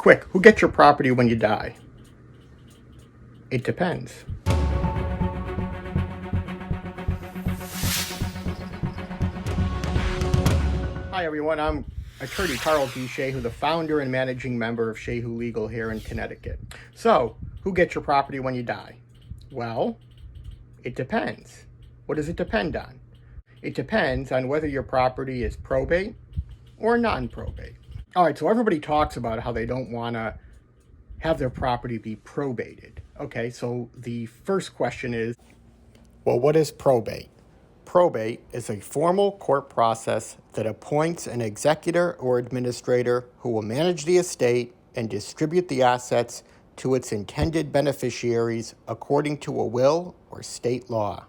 Quick, who gets your property when you die? It depends. Hi everyone, I'm attorney Karl Shehu, the founder and managing member of Shehu Legal here in Connecticut. So, who gets your property when you die? Well, it depends. What does it depend on? It depends on whether your property is probate or non-probate. All right, so everybody talks about how they don't want to have their property be probated. Okay, so the first question is, well, what is probate? Probate is a formal court process that appoints an executor or administrator who will manage the estate and distribute the assets to its intended beneficiaries according to a will or state law.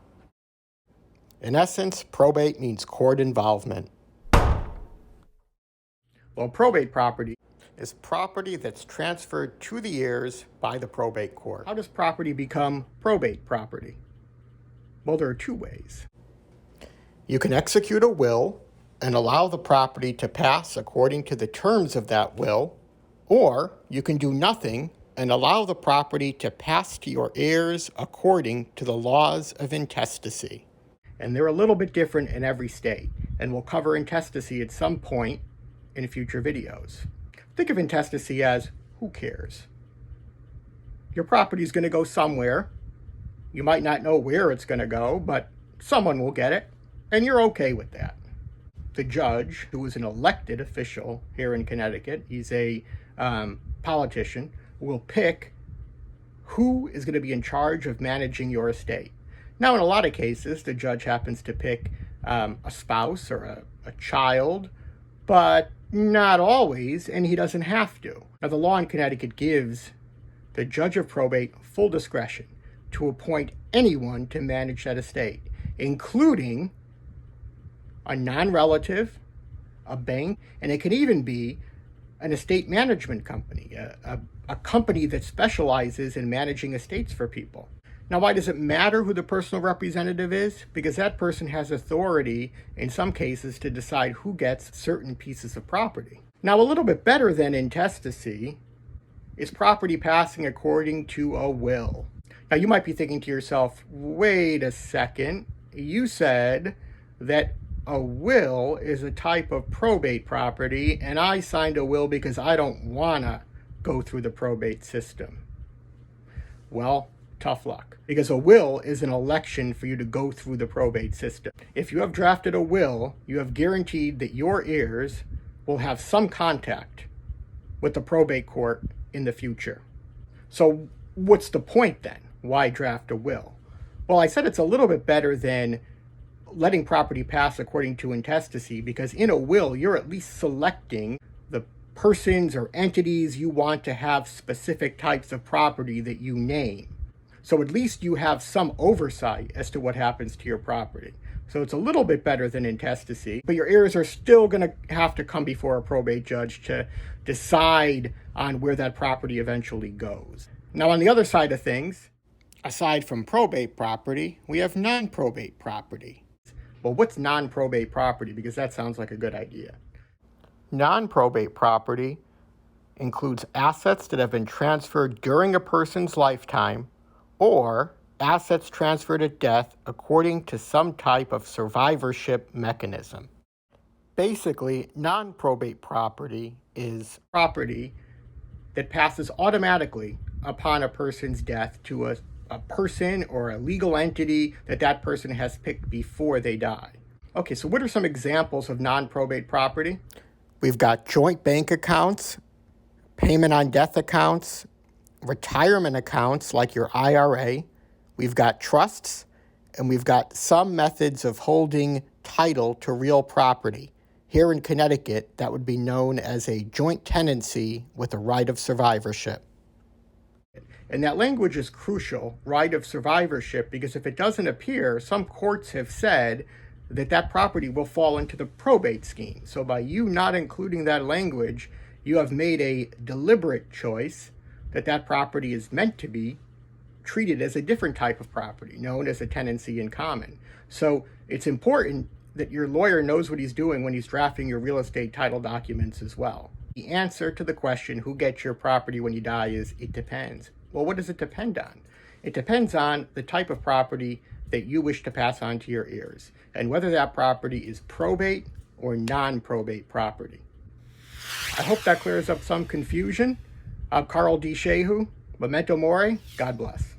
In essence, probate means court involvement. Well, probate property is property that's transferred to the heirs by the probate court. How does property become probate property? Well, there are two ways. You can execute a will and allow the property to pass according to the terms of that will, or you can do nothing and allow the property to pass to your heirs according to the laws of intestacy. And they're a little bit different in every state, and we'll cover intestacy at some point in future videos. Think of intestacy as, who cares? Your property is going to go somewhere. You might not know where it's going to go, but someone will get it, and you're okay with that. The judge, who is an elected official here in Connecticut, he's a politician, will pick who is going to be in charge of managing your estate. Now, in a lot of cases, the judge happens to pick a spouse or a child, but not always, and he doesn't have to. Now, the law in Connecticut gives the judge of probate full discretion to appoint anyone to manage that estate, including a non-relative, a bank, and it can even be an estate management company, a company that specializes in managing estates for people. Now, why does it matter who the personal representative is? Because that person has authority, in some cases, to decide who gets certain pieces of property. Now, a little bit better than intestacy is property passing according to a will. Now, you might be thinking to yourself, wait a second, you said that a will is a type of probate property, and I signed a will because I don't want to go through the probate system. Well, tough luck, because a will is an election for you to go through the probate system. If you have drafted a will, you have guaranteed that your heirs will have some contact with the probate court in the future. So what's the point then? Why draft a will? Well, I said it's a little bit better than letting property pass according to intestacy, because in a will, you're at least selecting the persons or entities you want to have specific types of property that you name. So at least you have some oversight as to what happens to your property. So it's a little bit better than intestacy, but your heirs are still going to have to come before a probate judge to decide on where that property eventually goes. Now, on the other side of things, aside from probate property, we have non-probate property. Well, what's non-probate property? Because that sounds like a good idea. Non-probate property includes assets that have been transferred during a person's lifetime or assets transferred at death according to some type of survivorship mechanism. Basically, non-probate property is property that passes automatically upon a person's death to a person or a legal entity that person has picked before they die. Okay, so what are some examples of non-probate property? We've got joint bank accounts, payment on death accounts, retirement accounts like your IRA, we've got trusts, and we've got some methods of holding title to real property. Here in Connecticut, that would be known as a joint tenancy with a right of survivorship. And that language is crucial, right of survivorship, because if it doesn't appear, some courts have said that property will fall into the probate scheme. So by you not including that language, you have made a deliberate choice that property is meant to be treated as a different type of property, known as a tenancy in common. So it's important that your lawyer knows what he's doing when he's drafting your real estate title documents as well. The answer to the question, who gets your property when you die, is it depends. Well, what does it depend on? It depends on the type of property that you wish to pass on to your heirs, and whether that property is probate or non-probate property. I hope that clears up some confusion. I'm Karl D. Shehu. Memento Mori. God bless.